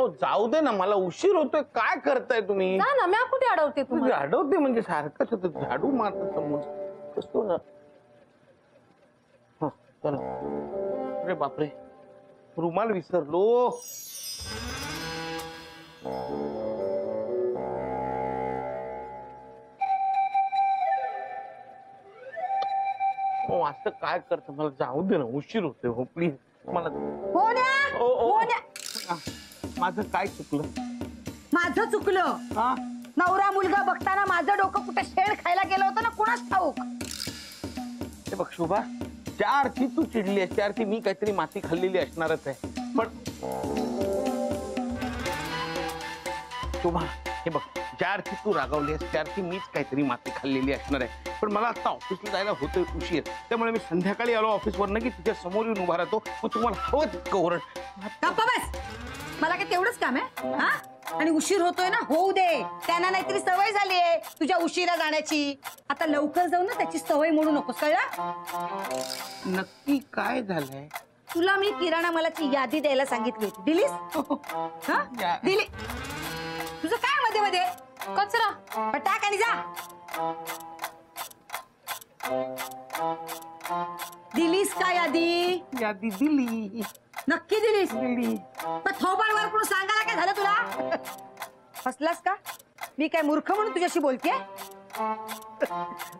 अहो जाऊ दे ना, मला उशीर होतोय. काय करताय तुम्ही? जा ना, मी कुठे अडवते तुम्हाला? अडवते म्हणजे सारखंच होतं, झाडू मारत समोर कसतो ना. चला. अरे बापरे, रुमाल विसरलो. हो असं काय करत, मला जाऊ दे ना, उशीर होतोय. हो प्लीज मला. माझं काय चुकलं? माझं चुकलं. हा, नवरा मुलगा बघताना माझं डोकं कुठे शेळ खायला गेलं होतं ना, कुणाच ठाऊक. हे बघ शोभा, ज्या अर्थी तू चिडली आहेस त्या अर्थी मी काहीतरी माती खाल्लेली असणारच आहे. पण शोभा हे बघ, ज्या अर्थी तू रागावली आहेस त्या अर्थी मीच काहीतरी माती खाल्लेली असणार आहे. पण मला आता ऑफिसला जायला होतोय उशीर, त्यामुळे मी संध्याकाळी आलो ऑफिसवरनं की तुझ्या समोर येऊन उभा राहतो. मग तुम्हाला हवं तितकं ओरड. गप्पा बस. मला काय तेवढंच काम आहे? हा, आणि उशीर होतोय ना, होऊ दे. त्यांना नाहीतरी सवय झाली आहे तुझ्या उशिरा जाण्याची. आता लवकर जाऊ ना, त्याची सवय मोडू नकोस, कळलं? नक्की काय झालंय? तुला मी किराणा मालाची यादी द्यायला सांगितली होती, दिलीस? हा, दिली. तुझं काय मध्ये मध्ये? कचरा टाक आणि जा. दिलीस का यादी? यादी दिली. नक्की दिलीस? पण थोबाडवर कोण सांगायला काय झालं तुला? फसलास का? मी काय मूर्ख म्हणून तुझ्याशी बोलतेय?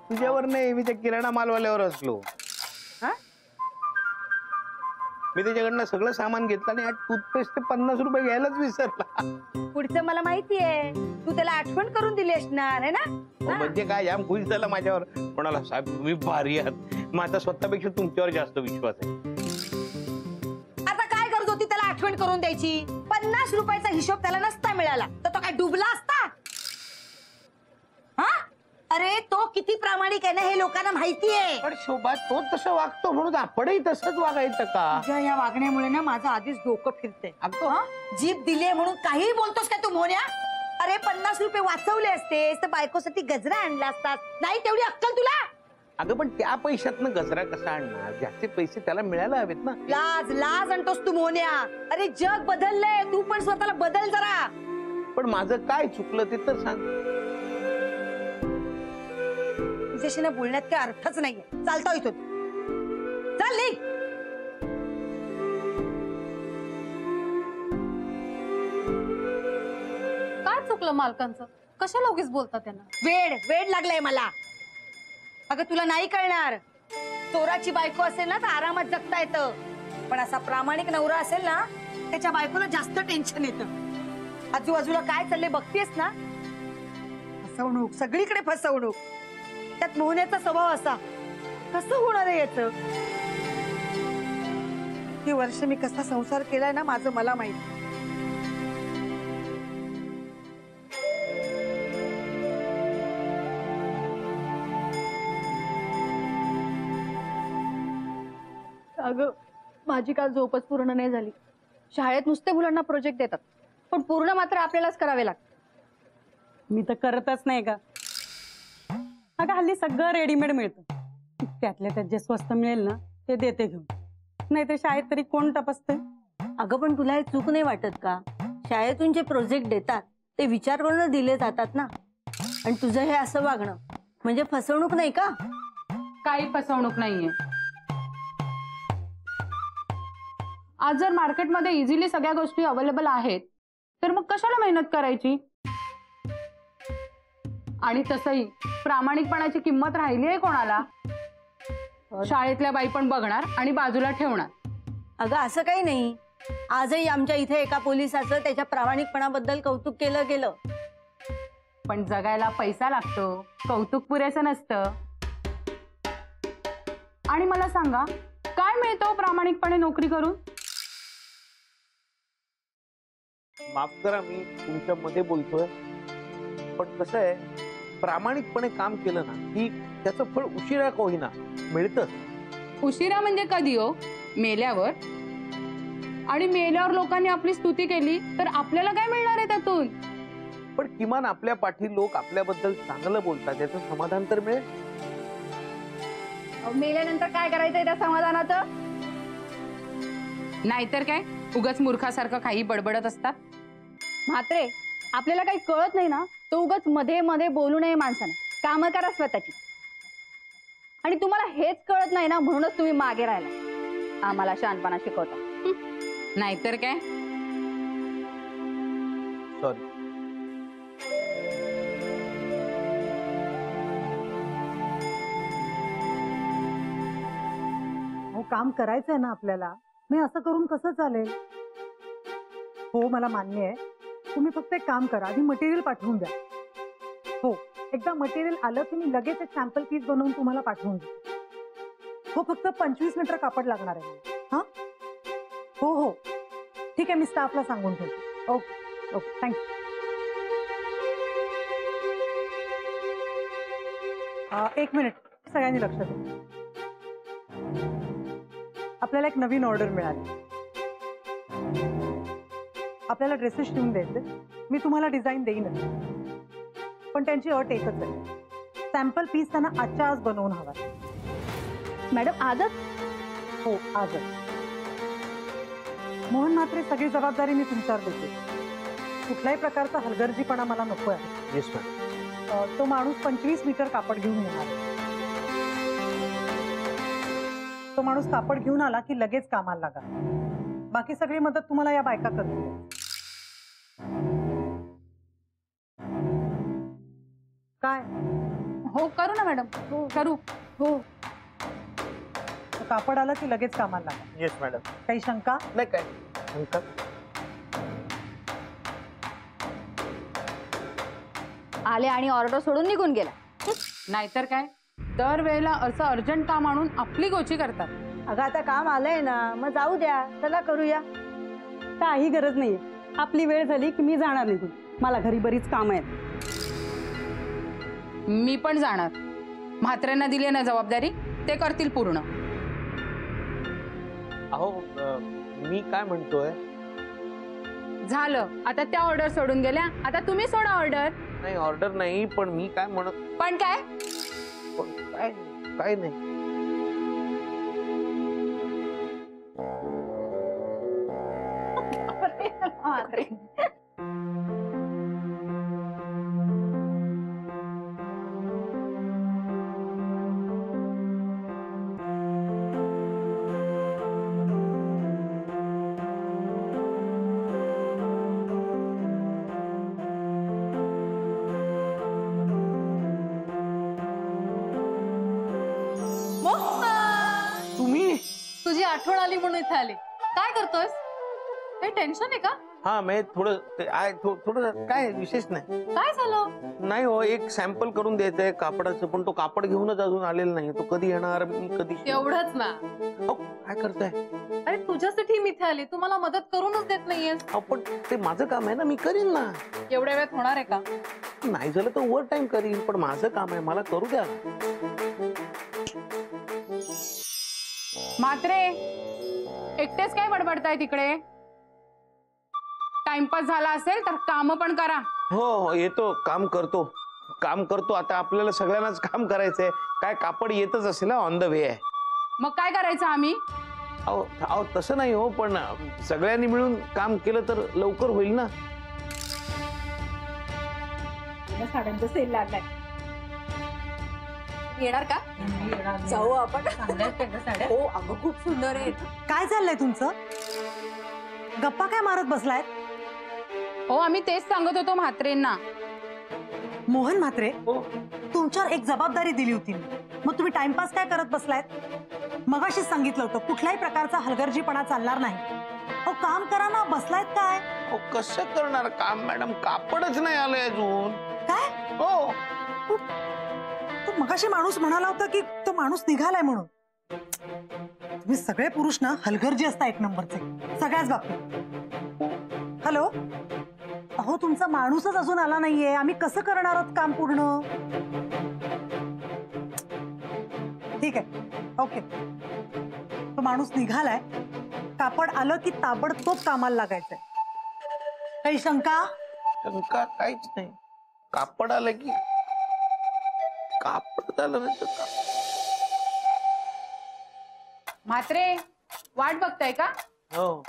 तुझ्यावर नाही, मी त्या किराणा मालवाल्यावर असलो. मी त्याच्याकडनं सगळं सामान घेतलं आणि आज टूथपेस्ट 50 रुपये घ्यायलाच विसरला. पुढचं मला माहितीये, तू त्याला आठवण करून दिली असणार आहे ना? म्हणजे काय, जाम खुश झाला माझ्यावर. कोणाला साहेब तुम्ही भारी आहात. माझा स्वतःपेक्षा तुमच्यावर जास्त विश्वास आहे. आता काय गरज होती त्याला आठवण करून द्यायची? 50 रुपयाचा हिशोब त्याला नसता मिळाला तर तो काय डुबला असता? हा, अरे तो किती प्रामाणिक आहे ना हे लोकांना माहितीये. पण शोभा, तो तसं वागतो म्हणून आपणही तसंच वागायचं का? तुझ्या या वागण्यामुळे ना माझं आधीच डोकं फिरते. जीभ दिले म्हणून काही बोलतोस का तू मोन्या? अरे 50 रुपये वाचवले असतेस तर बायकोसाठी गजरा आणला असतात. नाही तेवढी अक्कल तुला? अगं पण त्या पैशातनं गजरा कसा आणणार? ज्याचे पैसे त्याला मिळायला हवेत ना. लाज लाज आणतोस तू मोन्या. अरे जग बदललंय, तू पण स्वतःला बदल जरा. पण माझं काय चुकलं ते तर सांग. तुझ्याशी ना बोलण्यात काही अर्थच नाहीये. चालतो इथून, चल निघ. काय चुकलं मालकांचं? कशाला उगीच बोलता त्यांना? वेड वेड लागलाय मला. अगं तुला नाही कळणार. चोराची बायको असेल ना तर आरामात जगता येतं, पण असा प्रामाणिक नवरा असेल ना त्याच्या बायकोला जास्त टेन्शन येतं. आजूबाजूला काय चाललंय बघतेस ना? फसवणूक, सगळीकडे फसवणूक. त्यात मोहण्याचा स्वभाव असा. कसं होणार आहे याचं? ही वर्ष मी कसा संसार केलाय ना माझं मला माहिती. अगं माझी काल झोपच पूर्ण नाही झाली. शाळेत नुसते मुलांना प्रोजेक्ट देतात, पण पूर्ण मात्र आपल्यालाच करावे लागतात. मी तर करतच नाही का. अगं हल्ली सगळं रेडीमेड मिळतं. त्यातल्या त्यात जे स्वस्त मिळेल ना ते देते घेऊन. नाही तर शाळेत तरी कोण तपासते? अगं पण तुला हे चूक नाही वाटत का? शाळेतून जे प्रोजेक्ट देतात ते विचार करून दिले जातात ना. आणि तुझं हे असं वागणं म्हणजे फसवणूक नाही का? काही फसवणूक नाहीये. आज जर मार्केटमध्ये इझिली सगळ्या गोष्टी अवेलेबल आहेत तर मग कशाला मेहनत करायची? आणि तसंही प्रामाणिकपणाची किंमत राहिली आहे कोणाला? शाळेतल्या बाई पण बघणार आणि बाजूला ठेवणार. अगं असं काही नाही. आजही आमच्या इथे एका पोलिसाचं त्याच्या प्रामाणिकपणाबद्दल कौतुक केलं गेलं. पण जगायला पैसा लागतो, कौतुक पुरेसं नसतं. आणि मला सांगा, काय मिळतं प्रामाणिकपणे नोकरी करून? माफ करा मी तुमच्या मध्ये बोलतोय, पण कसं आहे, प्रामाणिकपणे काम केलं ना की त्याचं फळ उशिरा का होईना मिळतं. उशिरा म्हणजे कधी हो? मेल्यावर? आणि मेल्यावर लोकांनी आपली स्तुती केली तर आपल्याला काय मिळणार आहे त्यातून? पण किमान आपल्या पाठी लोक आपल्याबद्दल चांगलं बोलतात याचं समाधान तर मिळेल. मेल्यानंतर काय करायचंय त्या समाधानाचं? नाहीतर काय, उगाच मूर्खासारखं काही बडबडत असतात. म्हात्रे, आपल्याला काही कळत नाही ना, तो उगाच मध्ये मध्ये बोलू नये माणसाने. कामं करा स्वतःची. आणि तुम्हाला हेच कळत नाही ना, म्हणूनच तुम्ही मागे राहिला. आम्हाला शहाणपणा शिकवता. नाहीतर काय. सॉरी. हो, काम करायचंय ना आपल्याला. मी असं करून कसं चालेल? हो, मला मान्य आहे. तुम्ही फक्त एक काम करा, आधी मटेरियल पाठवून द्या. हो, एकदा मटेरियल आलं की मी लगेच एक सॅम्पल पीस बनवून तुम्हाला पाठवून देते. हो, फक्त 25 मीटर कापड लागणार आहे मला. हा, हो हो, ठीक आहे. मी स्टाफला सांगून ठेवते. Okay okay, thank you. एक मिनिट, सगळ्यांनी लक्ष द्या. आपल्याला एक नवीन ऑर्डर मिळाली. आपल्याला ड्रेसेस शिवून द्यायचे. मी तुम्हाला डिझाईन देईनच, पण त्यांची अट एकच आहे. सॅम्पल पीस त्यांना आजच्या आज बनवून हवा. मॅडम आजच? हो, आजच. मोहन म्हात्रे, सगळी जबाबदारी मी तुमच्यावर देते. कुठल्याही प्रकारचा हलगर्जीपणा मला नको आहे. Yes madam. तो माणूस 25 मीटर कापड घेऊन येणार. तो माणूस कापड घेऊन आला की लगेच कामाला लागा. बाकी सगळी मदत तुम्हाला या बायका करतील. काय? हो करू ना मॅडम. हो करू. हो. तो कापड आलं की लगेच कामाला लागा. Yes madam. काही शंका? नाही काय शंका. आले आणि ऑर्डर सोडून निघून गेला. नाहीतर काय. दर वेळेला असं अर्जंट काम आणून आपली गोची करतात. अगं आता काम आलंय ना, मग जाऊ द्या, चला करूया. काही गरज नाहीये. आपली वेळ झाली की मी जाणार निघून. मला घरी बरीच कामं आहेत. मी पण जाणार. म्हात्र्यांना दिली ना जबाबदारी, ते करतील पूर्ण. अहो मी काय म्हणतोय, झालं. आता त्या ऑर्डर सोडून गेल्या, आता तुम्ही सोडा ऑर्डर. नाही ऑर्डर नाही, पण मी काय म्हणत. पण काय? काय काय नाही. म्हात्रे. तुम्ही? तुझी आठवण आली म्हणून इथे आली. काय करतोयस? काही टेन्शन आहे का? हा, मी थोडं थोडं काय विशेष नाही. काय झालं? नाही हो, एक सॅम्पल करून द्यायचंय कापडाचं, पण तो कापड घेऊनच अजून आलेला नाही. तो कधी येणार, मी कधी. एवढंच ना? अहो, काय करताय? अरे तुझ्यासाठी मी इथे आली. तू मला मदत करूनच देत नाहीयेस. अहो, पण ते माझं काम आहे ना, मी करीन ना. एवढ्या वेळात होणार आहे का? नाही झालं तर ओव्हर टाइम करीन, पण माझं काम आहे, मला करू द्या. म्हात्रे, एकटेच काय बडबडताय तिकडे? टाइमपास झाला असेल तर काम पण करा. हो येतो, काम करतो. आता आपल्याला सगळ्यांनाच काम करायचंय. काय कापड येतच असेल, ऑन द वे आहे. मग काय करायचं आम्ही? अहो तसं नाही हो, पण सगळ्यांनी मिळून काम केलं तर लवकर होईल ना. साड्यांचा सेल लागलाय. येणार का? जाऊ आपण. हो अगं, खूप सुंदर आहे. काय चाललंय तुमचं? गप्पा काय मारत बसलायत? हो, आम्ही तेच सांगत होतो म्हात्रेंना. मोहन म्हात्रे, हो. तुमच्यावर एक जबाबदारी दिली होती मी. मग तुम्ही टाइमपास काय करत बसलायत? मगाशीच सांगितलं होतं, कुठल्याही प्रकारचा हलगर्जीपणा चालणार नाही. अहो काम करा ना, बसलायत काय? अहो, कसं करणार काम मॅडम? कापडच नाही आलंय अजून. काय? हो. तो मगाशी माणूस म्हणाला होता की तो माणूस निघालाय म्हणून. तुम्ही सगळे पुरुष ना हलगर्जी असता, एक नंबरचे, सगळ्याच बाबतीत. हॅलो, अहो तुमचा माणूसच अजून आला नाहीये. आम्ही कसं करणार आहोत काम पूर्ण? ठीक आहे, ओके. तो माणूस निघालाय. कापड आलं की ताबडतोब कामाला लागायचंय. काही शंका? शंका काहीच नाही. कापड आलं की कापड झालं नाही तर म्हात्रे, वाट बघताय का? हो.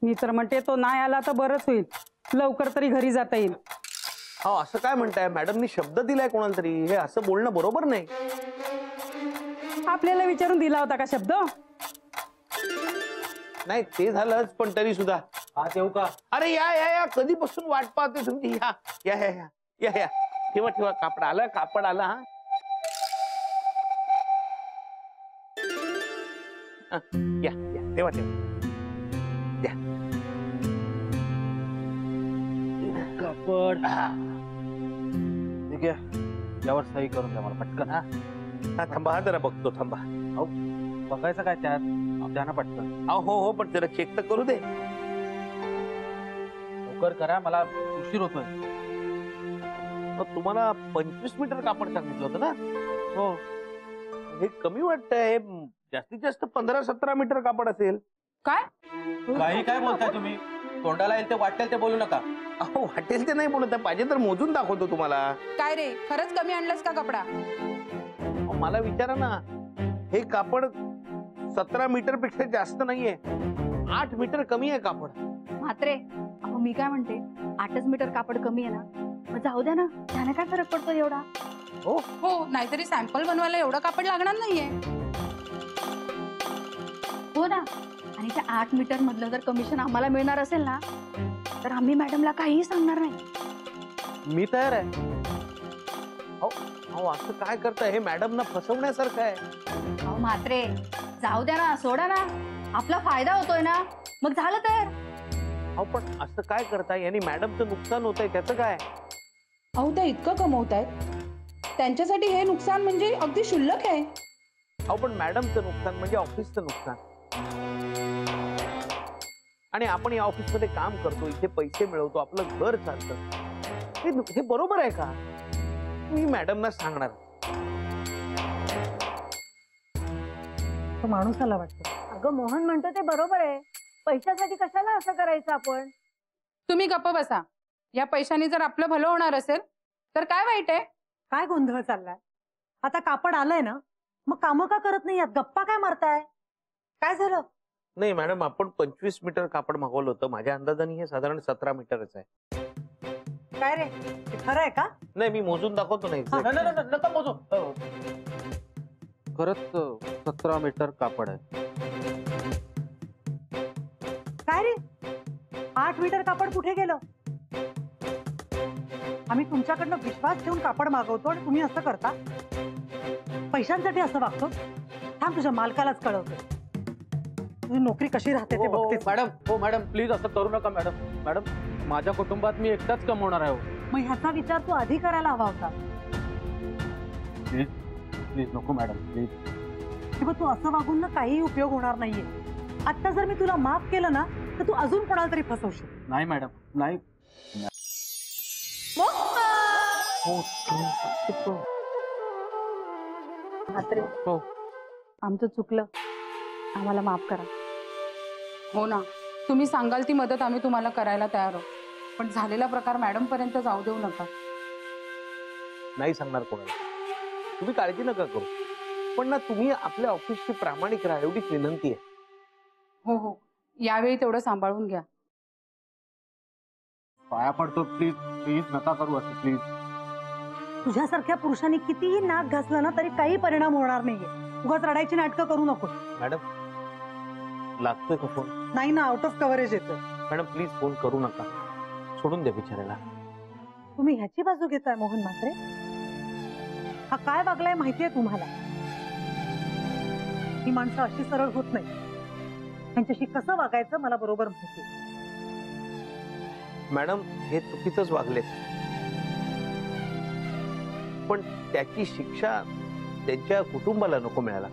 मी तर म्हणते तो नाही आला तर बरंच होईल. लवकर तरी घरी जाता येईल. हो असं काय म्हणताय? मॅडमनी शब्द दिलाय कोणाला तरी, हे असं बोलणं बरोबर नाही. आपल्याला विचारून दिला होता का शब्द? नाही ते झालंच, पण तरी सुद्धा. हा येऊ का? अरे या या या, कधीपासून वाट पाहते तुमची. या या या या या या, ठेवा ठेवा, कापड आलं, कापड आलं. हा या या, ठेवा ठेवा. कापड हा ठीक आहे, यावर सही करून द्या मला पटकन. हा हा, थांबा, हा जरा बघतो, थांबा. बघायचं काय त्यात, द्या ना पटकन. हो हो, पण जरा चेक तर करू दे. लवकर करा, मला उशीर होतोय. मग तुम्हाला 25 मीटर कापड सांगितलं होतं ना? हो. हे कमी वाटतंय. जास्तीत जास्त 15-17 मीटर कापड असेल. काय? काही काय बोलताय तुम्ही? तोंडाला येईल ते वाटेल ते बोलू नका. अहो वाटेल ते नाही बोलत आहे, पाहिजे तर मोजून दाखवतो तुम्हाला. काय रे, खरंच कमी आणलंस का कपडा? अहो, मला विचारा ना, हे कापड 17 मीटर पेक्षा जास्त नाहीये, 8 मीटर कमी आहे कापड. म्हात्रे, अहो मी काय म्हणते, 8च मीटर कापड कमी आहे ना, मग जाऊ द्या ना, त्याने काय फरक पडतो एवढा? हो, नाहीतरी सॅम्पल बनवायला एवढं कापड लागणार नाहीये. हो ना, आणि त्या 8 मीटर मधलं जर कमिशन आम्हाला मिळणार असेल ना, तर आम्ही मॅडमला काहीही सांगणार नाही. मी तयार आहे. अहो असं काय करताय? हे मॅडमना फसवण्यासारखं आहे. अहो म्हात्रे, जाऊ द्या ना, सोडा ना, आपला फायदा होतोय ना, मग झालं तर. अहो पण असं काय करताय? यांनी मॅडमचं नुकसान होतंय, त्याचं काय? अहो त्या इतकं कमवतायत, त्यांच्यासाठी हे नुकसान म्हणजे अगदी क्षुल्लक आहे. अहो पण मॅडमचं नुकसान म्हणजे ऑफिसचं नुकसान. आणि आपण या ऑफिसमध्ये काम करतो, इथे पैसे मिळवतो, आपलं घर चालतं, हे बरोबर आहे का? मी मॅडमना सांगणार. तो माणूस आला वाटतं. अगं मोहन म्हणतो ते बरोबर आहे, पैशासाठी कशाला असं करायचं आपण? तुम्ही गप्प बसा. या पैशाने जर आपलं भलं होणार असेल तर काय वाईट आहे? काय गोंधळ चाललाय? आता कापड आलंय ना, मग कामं का करत नाही? गप्पा काय मारताय? काय झालं? नाही मॅडम, आपण 25 मीटर कापड मागवलं होतं, माझ्या अंदाजाने हे साधारण 17 मीटरच आहे. काय रे, हे खरं आहे का? नाही मी मोजून दाखवतो नाही. नका मोजू. खरंच 17 मीटर कापड आहे. काय रे, 8 मीटर कापड कुठे गेलं? आम्ही तुमच्याकडनं विश्वास ठेवून कापड मागवतो आणि तुम्ही असं करता? पैशांसाठी असं वागतो? थांब, तुझ्या मालकालाच कळवतो. तुझी नोकरी कशी राहते ते बघते. मॅडम, हो मॅडम, प्लीज असं करू नका मॅडम. मॅडम, माझ्या कुटुंबात मी एकटाच कमवणार आहे. मग ह्याचा विचार तू आधी करायला हवा होता. प्लीज प्लीज नको मॅडम, प्लीज. किंवा तू असं वागून ना काही उपयोग होणार नाहीये. आता जर मी तुला माफ केलं ना, तर तू अजून कोणाला तरी फसवशील. नाही मॅडम, नाही. म्हात्रे, हो. आमचं चुकलं, आम्हाला माफ करा. हो ना, तुम्ही सांगाल ती मदत आम्ही तुम्हाला करायला तयार आहोत, पण झालेला प्रकार मॅडम पर्यंत जाऊ देऊ नका. नाही सांगणार कोणाला, तुम्ही काळजी नका करू. पण ना, तुम्ही आपल्या ऑफिसची प्रामाणिक राहा, एवढीच विनंती आहे. हो हो, यावेळी तेवढं सांभाळून घ्या. पाया पडतो, प्लीज प्लीज नका करू असं, प्लीज. तुझ्यासारख्या पुरुषांनी कितीही नाक घासलं ना, तरी काही परिणाम होणार नाहीये. उगाच रडायची नाटकं करू नको. मॅडम, लागतोय का फोन? नाही ना, आउट ऑफ कव्हरेज येतं. मॅडम प्लीज फोन करू नका, सोडून द्या बिचारायला. तुम्ही ह्याची बाजू घेताय मोहन म्हात्रे? हा काय वागलाय माहितीये तुम्हाला? ही माणसं अशी सरळ होत नाही. त्यांच्याशी कसं वागायचं मला बरोबर माहिती. मॅडम हे चुकीचंच वागले, पण त्याची शिक्षा त्यांच्या कुटुंबाला नको मिळाला.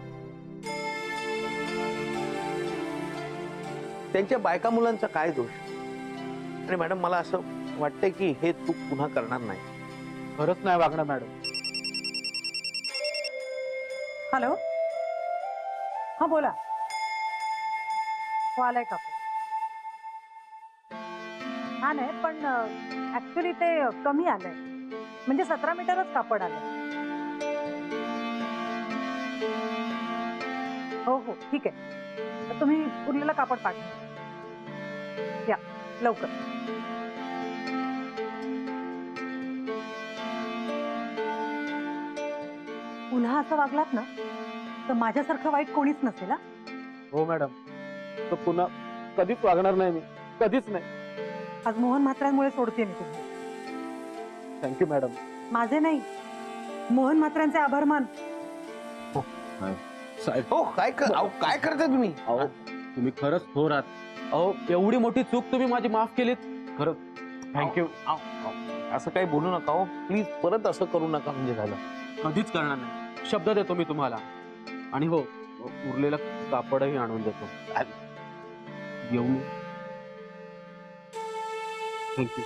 त्यांच्या बायका मुलांचा काय दोष? आणि मॅडम मला असं वाटतंय की हे चूक पुन्हा करणार नाही. खरंच नाही वागणार मॅडम. हॅलो, हा बोला. हो, आलाय कापड. हा नाही, पण ऍक्च्युली ते कमी आलंय, म्हणजे 17 मीटरच कापड आलंय. हो हो ठीक आहे, तुम्ही उरलेलं कापड पाठवा. या लवकर. पुन्हा असं वागलात ना तर माझ्यासारखं वाईट कोणीच नसेल हा. हो मॅडम, तो पुन्हा कधीच वागणार नाही मी, कधीच नाही. आज मोहन म्हात्र्यांमुळे सोडते मी तुम्ही. Thank you madam. माझे नाही, मोहन म्हात्र्यांचे आभार मान. साहेब, हो काय अहो, काय करताय तुम्ही? अहो तुम्ही खरंच थोर आहात. अहो एवढी मोठी चूक तुम्ही माझी माफ केलीत, खरंच थँक्यू. असं काही बोलू नका हो प्लीज, परत असं करू नका. म्हणजे झालं कधीच करणार नाही, शब्द देतो मी तुम्हाला. आणि हो, उरलेलं कापडही आणून देतो. येऊ मी. थँक्यू.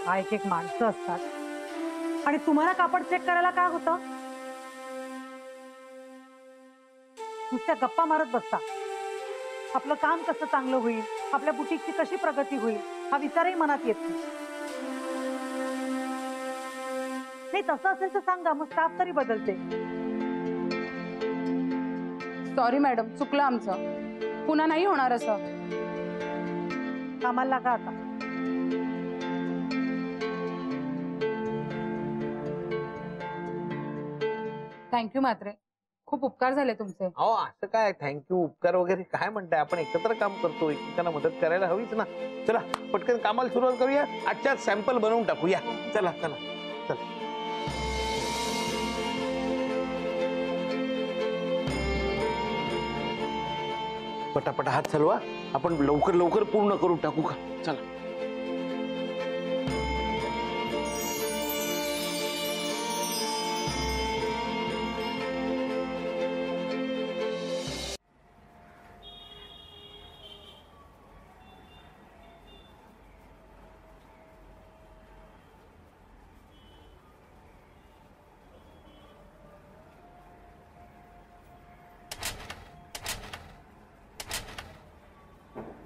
हा एक एक माणसं असतात आणि तुम्हाला कापड चेक करायला काय होतं? नुसत्या गप्पा मारत बसता. आपलं काम कसं चांगलं होईल, आपल्या बुटीकची कशी प्रगती होईल हा विचारही मनात येत नाही. नाही तसं असेल तर सांगा, मग स्टाफ तरी बदलते. सॉरी मॅडम, चुकलं आमचं. पुन्हा नाही होणार असं. कामाला लागा आता. थँक्यू म्हात्रे, खूप उपकार झाले तुमचे. अहो असं काय थँक्यू उपकार वगैरे काय म्हणताय? आपण एकत्र काम करतो, एकमेकांना मदत करायला हवीच ना. चला पटकन कामाला सुरुवात करूया. आजच्याच सॅम्पल बनवून टाकूया. चला चला चला. पटापट हात चालवा, आपण लवकर लवकर पूर्ण करून टाकू का? चला.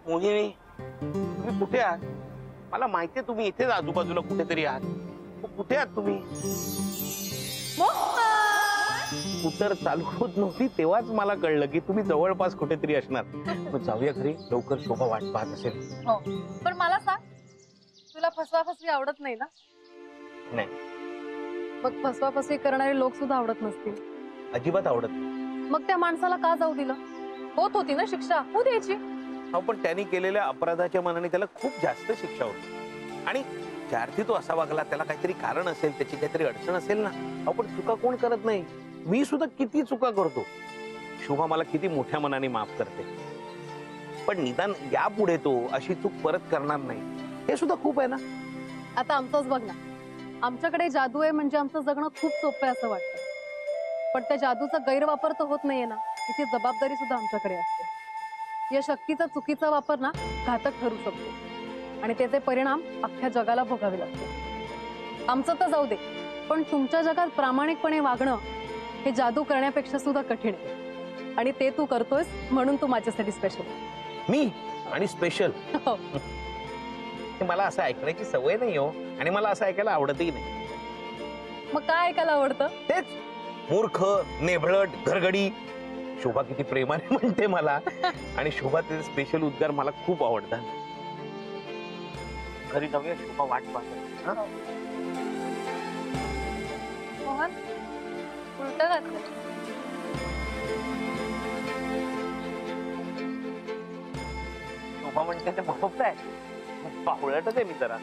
मोहिनी, तुम्ही कुठे आहात? मला माहितीये तुम्ही इथेच आजूबाजूला कुठेतरी आहात. कुठे आहात तुम्ही? स्कूटर चालू होत नव्हती तेव्हाच मला कळलं की तुम्ही जवळपास कुठेतरी असणार. मग जाऊया घरी, लवकर शोभा वाट पाहत असेल. हो, पण मला सांग, तुला फसवाफसवी आवडत नाही ना? नाही, मग फसवाफसवी करणारे लोक सुद्धा आवडत नसतील. अजिबात आवडत नाही. मग त्या माणसाला का जाऊ दिलं? होत होती ना शिक्षा, होऊ द्यायची. हो, पण त्यांनी केलेल्या अपराधाच्या मनाने त्याला खूप जास्त शिक्षा होती. आणि ज्या अर्थी तो असा वागला त्याला काहीतरी कारण असेल, त्याची काहीतरी अडचण असेल ना. अहो पण चुका कोण करत नाही? मी सुद्धा किती चुका करतो. शोभा मला किती मोठ्या मनाने माफ करते. पण निदान यापुढे तो अशी चूक परत करणार नाही, हे सुद्धा खूप आहे ना. आता आमचंच बघ ना, आमच्याकडे जादू आहे म्हणजे आमचं जगणं खूप सोपं आहे असं वाटतं. पण त्या जादूचा गैरवापर तर होत नाहीये ना, याची जबाबदारी सुद्धा आमच्याकडे असते. या शक्तीचा चुकीचा वापर ना घातक ठरू शकतो आणि त्याचे परिणाम अख्ख्या जगाला भोगावे लागते. आमचं तर जाऊ दे, पण तुमच्या जगात प्रामाणिकपणे वागणं हे जादू करण्यापेक्षा सुद्धा कठीण आहे. आणि ते तू करतोयस म्हणून तू माझ्यासाठी स्पेशल. मी आणि स्पेशल? हो. मला असं ऐकण्याची सवय नाही हो, आणि मला असं ऐकायला आवडतही नाही. मग काय ऐकायला आवडतं? तेच मूर्ख, नेभळट, घरगडी. शोभा किती प्रेमाने म्हणते मला, आणि शोभा ते स्पेशल उद्गार मला खूप आवडतात. घरी जाऊया, शोभा वाट पाहते. मोहन, उलट घातलं. शोभा म्हणते ते बरोबर आहे, पाहुळटच आहे मी जरा.